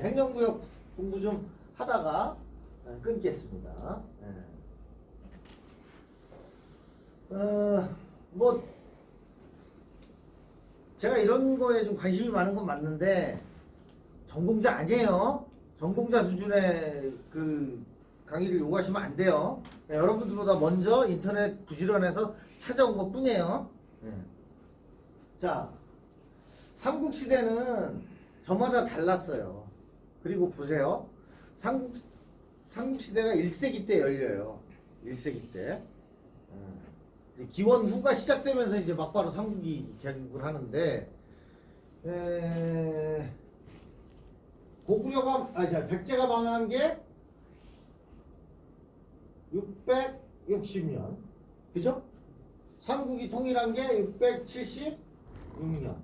행정구역 공부 좀 하다가 끊겠습니다. 뭐 제가 이런 거에 좀 관심이 많은 건 맞는데 전공자 아니에요. 전공자 수준의 그 강의를 요구하시면 안 돼요. 여러분들보다 먼저 인터넷 부지런해서 찾아온 것 뿐이에요. 자, 삼국시대는 저마다 달랐어요. 그리고 보세요. 삼국시대가 1세기 때 열려요. 1세기 때. 기원 후가 시작되면서 이제 막바로 삼국이 개국을 하는데, 백제가 망한 게 660년. 그죠? 삼국이 통일한 게 676년.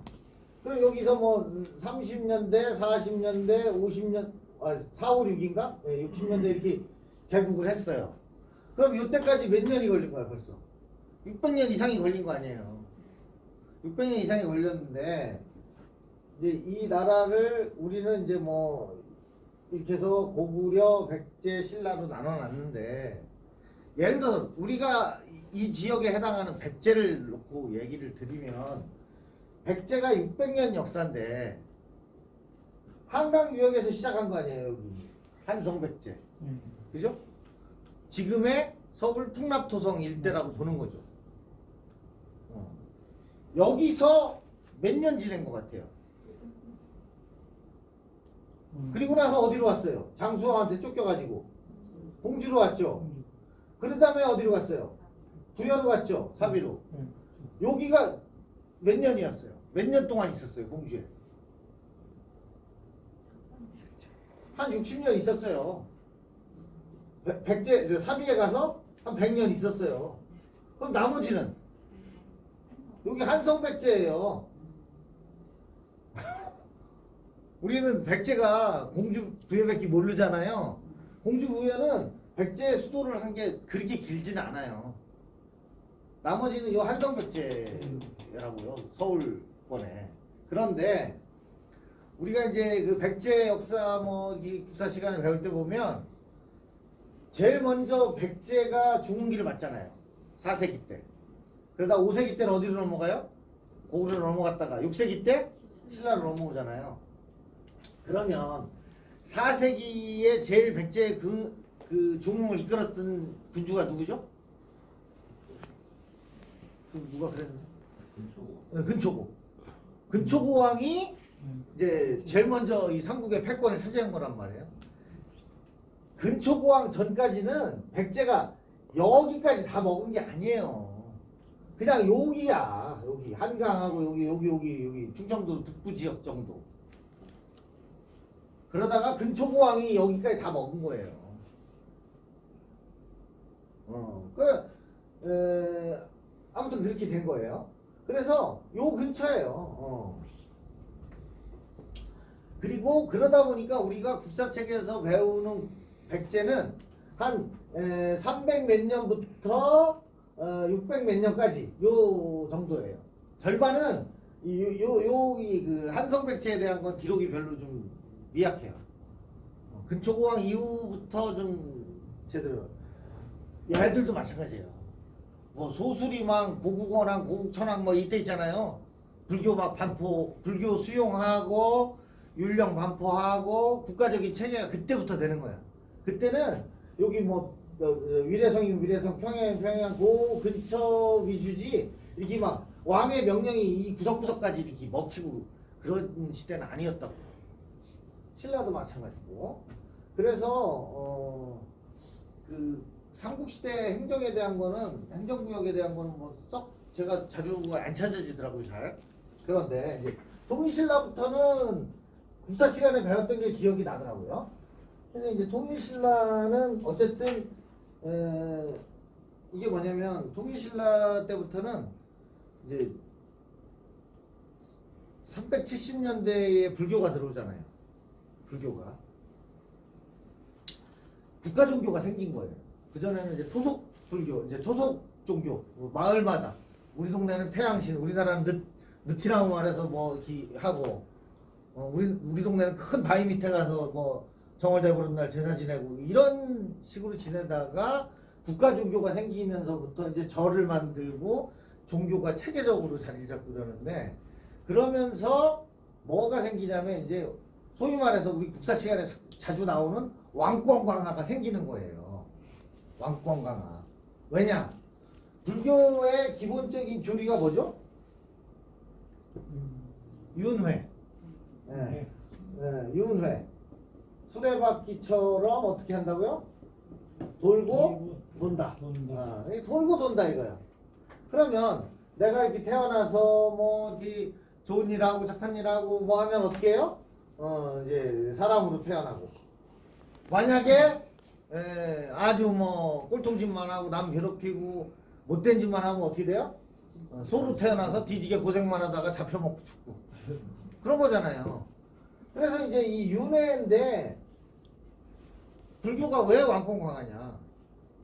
그럼 여기서 뭐 30년대, 40년대, 50년, 4, 5, 6인가? 60년대 이렇게 개국을 했어요. 그럼 이때까지 몇 년이 걸린 거야, 벌써? 600년 이상이 걸린 거 아니에요. 600년 이상이 걸렸는데, 이제 이 나라를 우리는 이제 뭐, 이렇게 해서 고구려, 백제, 신라로 나눠놨는데, 예를 들어서 우리가 이 지역에 해당하는 백제를 놓고 얘기를 드리면, 백제가 600년 역사인데, 한강 유역에서 시작한 거 아니에요, 여기. 한성백제. 그죠? 지금의 서울 풍납토성 일대라고 보는 거죠. 여기서 몇 년 지낸 것 같아요. 그리고 나서 어디로 왔어요? 장수왕한테 쫓겨가지고 공주로 왔죠. 그 다음에 어디로 갔어요? 부여로 갔죠. 사비로. 여기가 몇 년이었어요? 몇 년 동안 있었어요, 공주에? 한 60년 있었어요. 백제, 사비에 가서 한 100년 있었어요. 그럼 나머지는? 여기 한성백제예요. 우리는 백제가 공주 부여밖에 모르잖아요. 공주 부여는 백제의 수도를 한 게 그렇게 길지는 않아요. 나머지는 요 한성백제라고요. 서울권에. 그런데 우리가 이제 그 백제 역사 뭐 이 국사 시간을 배울 때 보면 제일 먼저 백제가 중흥기를 맞잖아요. 4세기 때. 그러다 5세기 때는 어디로 넘어가요? 고구려로 넘어갔다가 6세기 때 신라로 넘어오잖아요. 그러면 4세기에 제일 백제의 그 중흥을 이끌었던 군주가 누구죠? 누가 그랬나? 근초고. 근초고 왕이 이제 제일 먼저 이 삼국의 패권을 차지한 거란 말이에요. 근초고 왕 전까지는 백제가 여기까지 다 먹은 게 아니에요. 그냥 여기야. 여기 한강하고 여기 충청도 북부 지역 정도. 그러다가 근초고 왕이 여기까지 다 먹은 거예요. 아무튼 그렇게 된 거예요. 그래서 요 근처예요. 그리고 그러다 보니까 우리가 국사책에서 배우는 백제는 한 300 몇 년부터 600 몇 년까지 요 정도예요. 절반은 그 한성백제에 대한 건 기록이 별로 좀 미약해요. 근초고왕 이후부터 좀 제대로. 얘들도 마찬가지예요. 뭐 소수리왕, 고국원왕, 고국천왕 뭐 이때 있잖아요. 불교 막 반포, 불교 수용하고 율령 반포하고 국가적인 체계가 그때부터 되는 거야. 그때는 여기 뭐 위례성이면 위례성, 평양이면 평양 그 근처 위주지 이렇게 막 왕의 명령이 이 구석구석까지 이렇게 먹히고 그런 시대는 아니었다고. 신라도 마찬가지고. 그래서 그 삼국시대 행정에 대한 거는 행정구역에 대한 거는 뭐 썩 제가 자료가 안 찾아지더라고요 잘. 그런데 이제 통일신라부터는 국사 시간에 배웠던 게 기억이 나더라고요. 그래서 이제 통일신라는 어쨌든 이게 뭐냐면 통일신라 때부터는 이제 370년대에 불교가 들어오잖아요. 불교가 국가 종교가 생긴 거예요. 그 전에는 이제 토속 불교, 이제 토속 종교 마을마다 우리 동네는 태양신, 우리나라는 느티나무 아래서 뭐 이렇게 하고 우리 동네는 큰 바위 밑에 가서 뭐 정월대 부른 날 제사 지내고 이런 식으로 지내다가 국가 종교가 생기면서부터 이제 절을 만들고 종교가 체계적으로 자리를 잡고 그러는데, 그러면서 뭐가 생기냐면 이제 소위 말해서 우리 국사 시간에 자주 나오는 왕권 강화가 생기는 거예요. 왕권 강화. 왜냐? 불교의 기본적인 교리가 뭐죠? 윤회. 예, 윤회. 수레바퀴처럼 어떻게 한다고요? 돌고 돈다. 돌고 돈다 이거야. 그러면 내가 이렇게 태어나서 뭐 이렇게 좋은 일 하고 착한 일 하고 뭐 하면 어떻게 해요? 이제 사람으로 태어나고. 만약에 아주 뭐 꼴통짓만 하고 남 괴롭히고 못된 짓만 하면 어떻게 돼요? 소로 태어나서 뒤지게 고생만 하다가 잡혀먹고 죽고 그런 거잖아요. 그래서 이제 이 윤회인데, 불교가 왜 왕권 강화냐?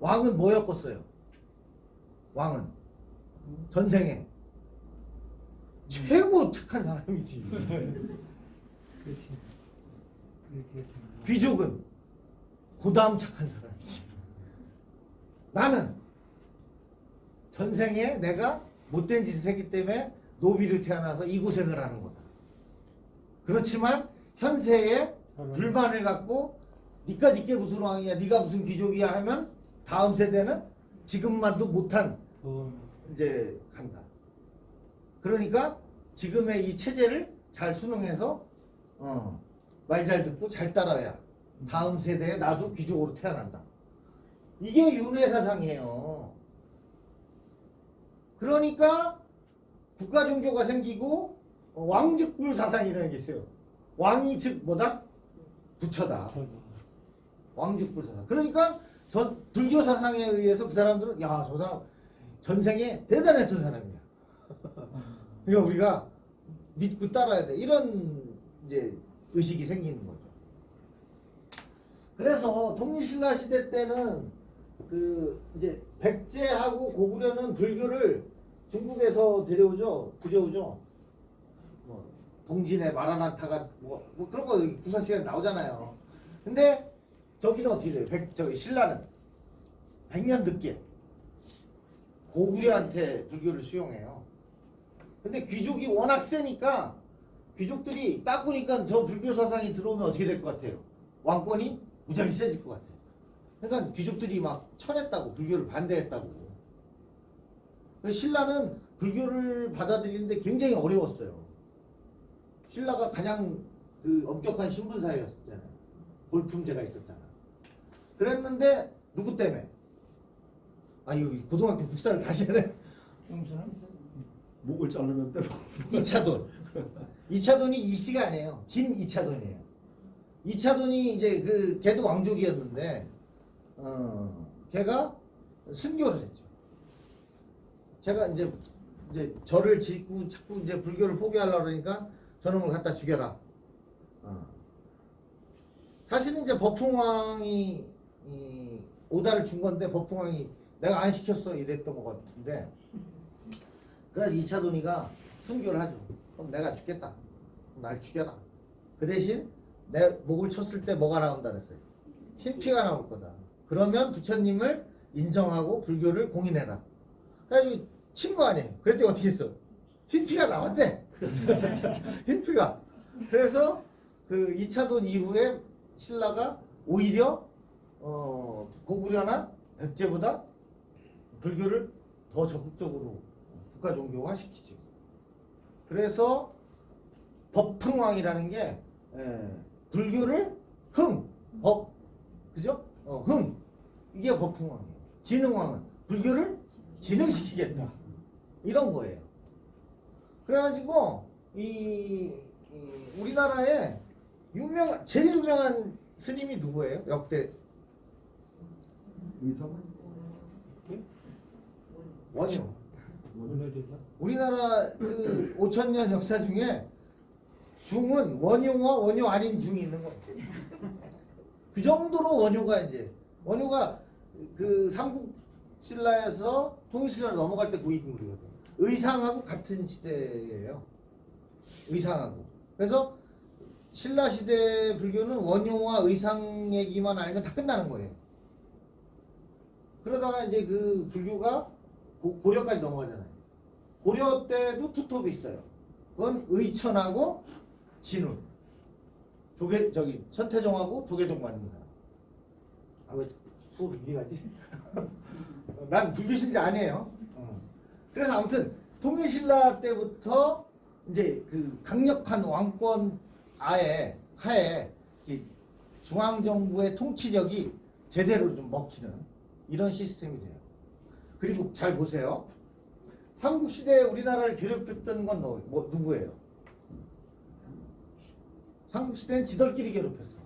왕은 뭐였겠어요? 왕은 전생에 최고 착한 사람이지. 귀족은 그 다음 착한 사람이지. 나는 전생에 내가 못된 짓을 했기 때문에 노비를 태어나서 이 고생을 하는 거다. 그렇지만 현세에 불만을 갖고 니가 니께 무슨 왕이야, 니가 무슨 귀족이야 하면 다음 세대는 지금만도 못한 이제 간다. 그러니까 지금의 이 체제를 잘 순응해서 말 잘 듣고 잘 따라야 다음 세대에 나도 귀족으로 태어난다. 이게 윤회 사상이에요. 그러니까 국가 종교가 생기고 왕즉불 사상이라는 게 있어요. 왕이 즉 뭐다? 부처다. 왕즉불 사상. 그러니까 저 불교 사상에 의해서 그 사람들은 야, 저 사람 전생에 대단했던 사람이야. 그러니까 우리가 믿고 따라야 돼. 이런 이제 의식이 생기는 거죠. 그래서 통일신라 시대 때는 그 이제 백제하고 고구려는 불교를 중국에서 들여오죠. 뭐 동진의 마라나타가 뭐 그런 거 구사 시간에 나오잖아요. 근데 저기는 어떻게 돼요? 저기 신라는 100년 늦게 고구려한테 불교를 수용해요. 근데 귀족이 워낙 세니까 귀족들이 딱 보니까 저 불교 사상이 들어오면 어떻게 될 것 같아요? 왕권이 무지하게 세질 것 같아요. 그러니까 귀족들이 막 쳐냈다고, 불교를 반대했다고. 신라는 불교를 받아들이는데 굉장히 어려웠어요. 신라가 가장 그 엄격한 신분사회였잖아요. 골품제가 있었잖아. 그랬는데 누구 때문에? 이거 고등학교 국사를 다시 하네. 목을 자르는 대로. 이차돈. 이차돈이 이씨가 아니에요. 김이차돈이에요. 이차돈이 이제 그 걔도 왕족이었는데 걔가 순교를 했죠. 제가 이제 절을 짓고 자꾸 이제 불교를 포기하려고 그러니까 저놈을 갖다 죽여라. 사실은 이제 법흥왕이 오다를 준 건데 법흥왕이 내가 안 시켰어 이랬던 것 같은데, 그래서 이차돈이가 순교를 하죠. 그럼 내가 죽겠다. 날 죽여라. 그 대신 내 목을 쳤을 때 뭐가 나온다 그랬어요? 흰 피가 나올 거다. 그러면 부처님을 인정하고 불교를 공인해라. 그래가지고 친 거 아니에요. 그랬더니 어떻게 했어? 흰 피가 나왔대. 흰 피가. 그래서 그 이차돈 이후에 신라가 오히려 고구려나 백제보다 불교를 더 적극적으로 국가 종교화 시키죠. 그래서 법흥왕이라는 게 불교를 그죠? 이게 법흥왕이에요. 진흥왕은 불교를 진흥시키겠다. 이런 거예요. 그래가지고 우리나라에 제일 유명한 스님이 누구예요? 역대 원효. 우리나라 그 5,000년 역사 중에 중은 원효와 원효 아닌 중이 있는 거예요. 그 정도로 원효가 그 삼국신라에서 통일신라로 넘어갈 때 고인물이거든요. 의상하고 같은 시대예요. 의상하고. 그래서 신라 시대 불교는 원효와 의상 얘기만 알면 다 끝나는 거예요. 그러다가 이제 그 불교가 고려까지 넘어가잖아요. 고려 때도 투톱이 있어요. 그건 의천하고 진운. 천태종하고 조계종만입니다. 아, 왜 수업이 이리 가지? 난 불교신자 아니에요. 그래서 아무튼 통일신라 때부터 이제 그 강력한 왕권 하에 중앙정부의 통치력이 제대로 좀 먹히는 이런 시스템이 돼요. 그리고 잘 보세요. 삼국시대에 우리나라를 괴롭혔던 건 누구예요? 삼국시대는 지들끼리 괴롭혔어.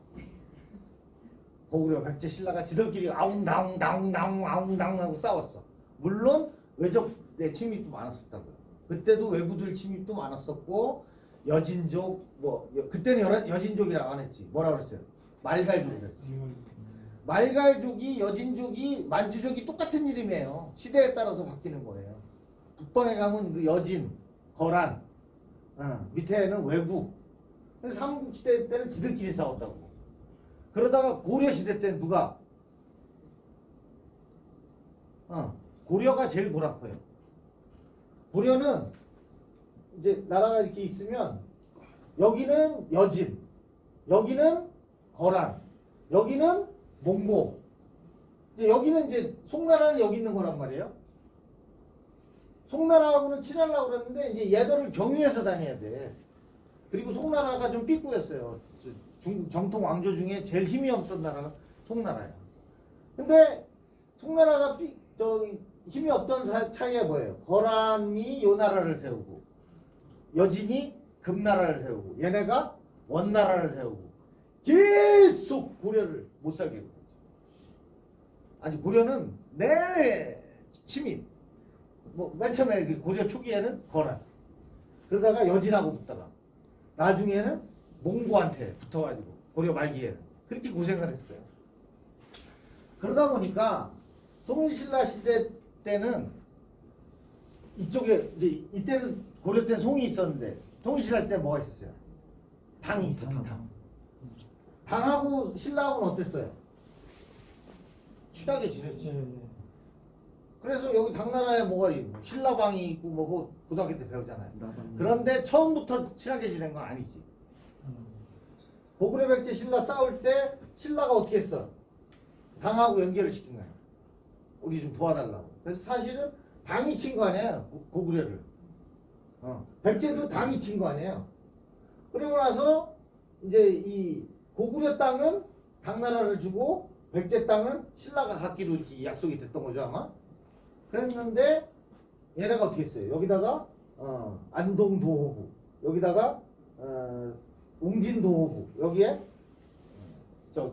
고구려, 백제, 신라가 지들끼리 아웅다웅 하고 싸웠어. 물론 외적의 침입도 많았었다고요. 그때도 외구들 침입도 많았었고 여진족 그때는 여진족이라고 안 했지. 뭐라 그랬어요? 말갈족이라고 그랬지. 말갈족이 여진족이 만주족이 똑같은 이름이에요. 시대에 따라서 바뀌는 거예요. 북방에 가면 그 여진, 거란, 밑에는 외구. 그래서 삼국시대 때는 지들끼리 싸웠다고. 그러다가 고려시대 때는 누가? 고려가 제일 골아파요. 고려는 이제 나라가 이렇게 있으면 여기는 여진, 여기는 거란, 여기는 몽고. 이제 여기는 이제 송나라는 여기 있는 거란 말이에요. 송나라하고는 친하려고 그랬는데 이제 얘들을 경유해서 다녀야 돼. 그리고 송나라가 좀 삐꾸였어요. 중국 정통 왕조 중에 제일 힘이 없던 나라가 송나라예요. 근데 송나라가 힘이 없던 차이가 뭐예요? 거란이 요 나라를 세우고 여진이 금나라를 세우고 얘네가 원나라를 세우고 계속 고려를 못 살게 하고 아니 고려는 내내 침입. 맨 처음에 그 고려 초기에는 거란 그러다가 여진하고 붙다가 나중에는 몽고한테 붙어가지고 고려 말기에는 그렇게 고생을 했어요. 그러다 보니까 통일신라 시대 때는 이쪽에 이제 이때는 고려 때는 송이 있었는데 통일신라 때는 뭐가 있었어요? 당이 있었어. 당하고 신라하고는 어땠어요? 친하게 지냈지. 그래서 여기 당나라에 뭐가 있고 신라방이 있고 뭐 고등학교 때 배우잖아요. 그런데 처음부터 친하게 지낸 건 아니지. 고구려 백제 신라 싸울 때 신라가 어떻게 했어? 당하고 연결을 시킨 거야. 우리 좀 도와달라고. 그래서 사실은 당이 친 거 아니에요. 고구려를. 백제도 당이 친 거 아니에요. 그리고 나서 이제 이 고구려 땅은 당나라를 주고 백제 땅은 신라가 갖기로 이렇게 약속이 됐던 거죠 아마. 그랬는데 얘네가 어떻게 했어요? 여기다가 안동도호부, 여기다가 웅진도호부, 여기에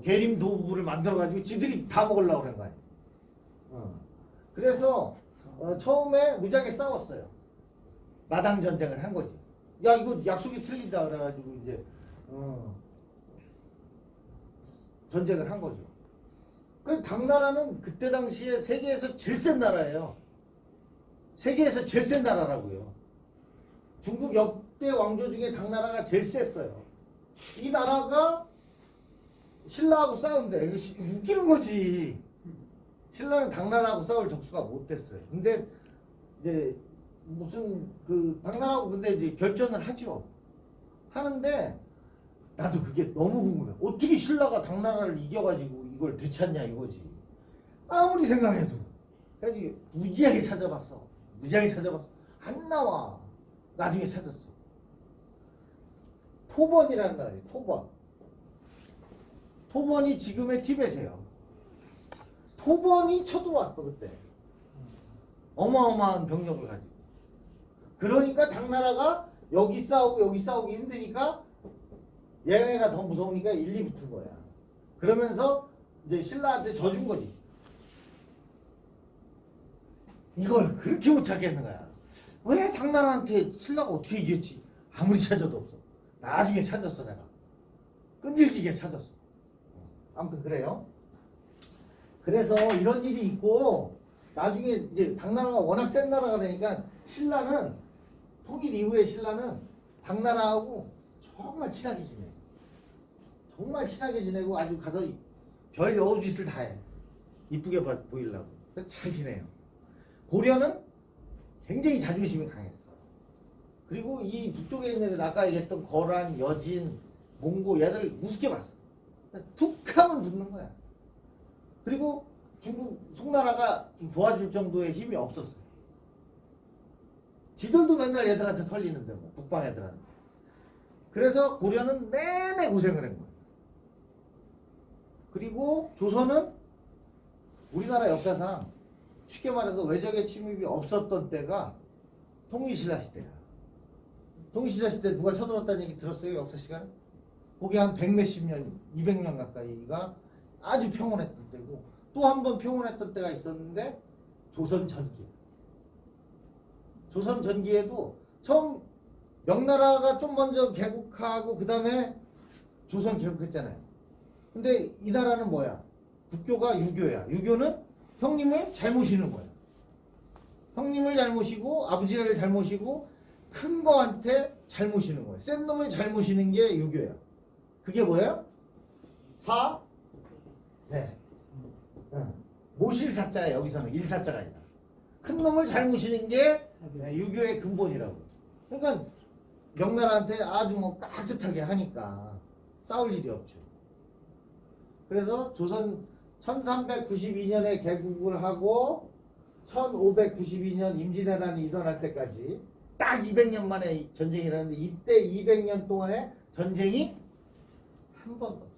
계림도호부를 만들어가지고 지들이 다 먹으려고 그런 거 아니에요. 그래서 처음에 무지하게 싸웠어요. 마당 전쟁을 한 거지. 야 이거 약속이 틀린다 그래가지고 이제 전쟁을 한 거죠. 그 당나라는 그때 당시에 세계에서 제일 센 나라예요. 세계에서 제일 센 나라라고요. 중국 역대 왕조 중에 당나라가 제일 셌어요. 이 나라가 신라하고 싸운대. 이거 웃기는 거지. 신라는 당나라하고 싸울 적수가 못 됐어요. 근데 이제 무슨 그 당나라하고 근데 이제 결전을 하죠. 하는데 나도 그게 너무 궁금해. 어떻게 신라가 당나라를 이겨가지고 이걸 되찾냐 이거지. 아무리 생각해도. 그래서 무지하게 찾아봤어. 안 나와. 나중에 찾았어. 토번이라는 나라예요. 토번. 토번이 지금의 티벳이에요. 토번이 쳐들어왔어 그때. 어마어마한 병력을 가지고. 그러니까 당나라가 여기 싸우기 힘드니까 얘네가 더 무서우니까 일리 붙은 거야. 그러면서 이제 신라한테 져준 거지. 이걸 그렇게 못 찾겠는 거야. 왜 당나라한테 신라가 어떻게 이겼지? 아무리 찾아도 없어. 나중에 찾았어 내가. 끈질기게 찾았어. 아무튼 그래요. 그래서 이런 일이 있고 나중에 이제 당나라가 워낙 센 나라가 되니까 신라는 통일 이후에 신라는 당나라하고 정말 친하게 지내. 정말 친하게 지내고 아주 가서 별 여우짓을 다 해. 이쁘게 보이려고. 잘 지내요. 고려는 굉장히 자존심이 강했어. 그리고 이 북쪽에 있는 애들 아까 얘기했던 거란, 여진, 몽고 얘들 우습게 봤어. 툭 하면 붙는 거야. 그리고 중국 송나라가 좀 도와줄 정도의 힘이 없었어. 지들도 맨날 얘들한테 털리는데 뭐 북방 애들한테. 그래서 고려는 내내 고생을 한 거야. 그리고 조선은 우리나라 역사상 쉽게 말해서 외적의 침입이 없었던 때가 통일신라 시대야. 통일신라 시대 누가 쳐들었다는 얘기 들었어요? 역사 시간에? 거기 한 100몇십 년, 200년 가까이가 아주 평온했던 때고 또 한 번 평온했던 때가 있었는데 조선 전기. 조선 전기에도 처음 명나라가 좀 먼저 개국하고 그 다음에 조선 개국했잖아요. 근데 이 나라는 뭐야? 국교가 유교야. 유교는 형님을 잘 모시는 거야. 형님을 잘 모시고 아버지를 잘 모시고 큰 거한테 잘 모시는 거야. 센 놈을 잘 모시는 게 유교야. 그게 뭐예요? 네. 모실 사자야. 여기서는 일사자가 아니라. 큰 놈을 잘 모시는 게 유교의 근본이라고. 그러니까 명나라한테 아주 뭐 깍듯하게 하니까 싸울 일이 없죠. 그래서 조선 1392년에 개국을 하고 1592년 임진왜란이 일어날 때까지 딱 200년 만에 전쟁이 일어났는데 이때 200년 동안에 전쟁이 한 번도 없었어요.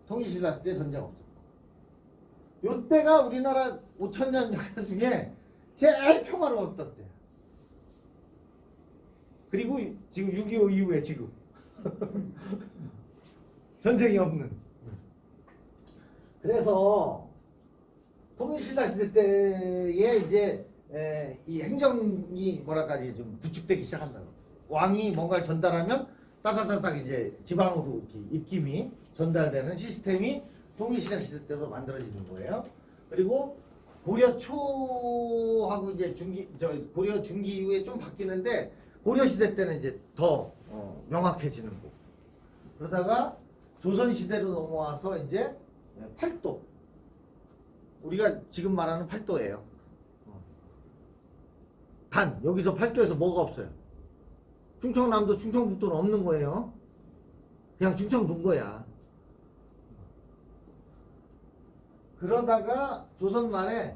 통일신라 때 전쟁 없었고. 요때가 우리나라 5000년 역사 중에 제일 평화로웠던 때야. 그리고 지금 6.25 이후에 지금 전쟁이 없는. 그래서 통일신라 시대 때에 이제 이 행정이 뭐랄까지 좀 구축되기 시작한다고. 왕이 뭔가를 전달하면 따다다닥 이제 지방으로 이렇게 입김이 전달되는 시스템이 통일신라 시대 때도 만들어지는 거예요. 그리고 고려 초하고 이제 고려 중기 이후에 좀 바뀌는데 고려 시대 때는 이제 더 명확해지는 거고. 그러다가 조선 시대로 넘어와서 이제 팔도. 우리가 지금 말하는 팔도예요. 단 여기서 팔도에서 뭐가 없어요. 충청남도, 충청북도는 없는 거예요. 그냥 충청 둔 거야. 그러다가 조선 말에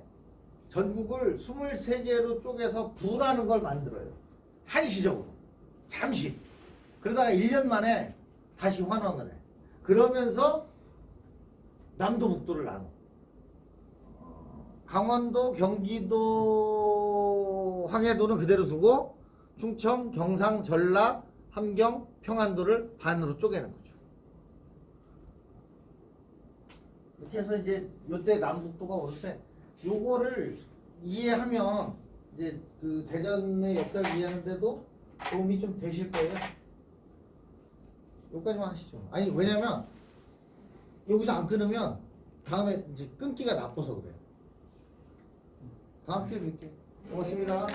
전국을 23개로 쪼개서 부라는 걸 만들어요. 한시적으로. 잠시. 그러다가 1년 만에 다시 환원을 해. 그러면서 남도 북도를 나눠. 강원도, 경기도, 황해도는 그대로 두고 충청, 경상, 전라, 함경, 평안도를 반으로 쪼개는 거죠. 이렇게 해서 이제 요때 남북도가 오는데 요거를 이해하면 이제 그 대전의 역사를 이해하는데도 도움이 좀 되실 거예요. 여기까지만 하시죠. 아니 왜냐면 여기서 안 끊으면 다음에 이제 끊기가 나빠서 그래요. 다음 주에 뵐게요. 고맙습니다.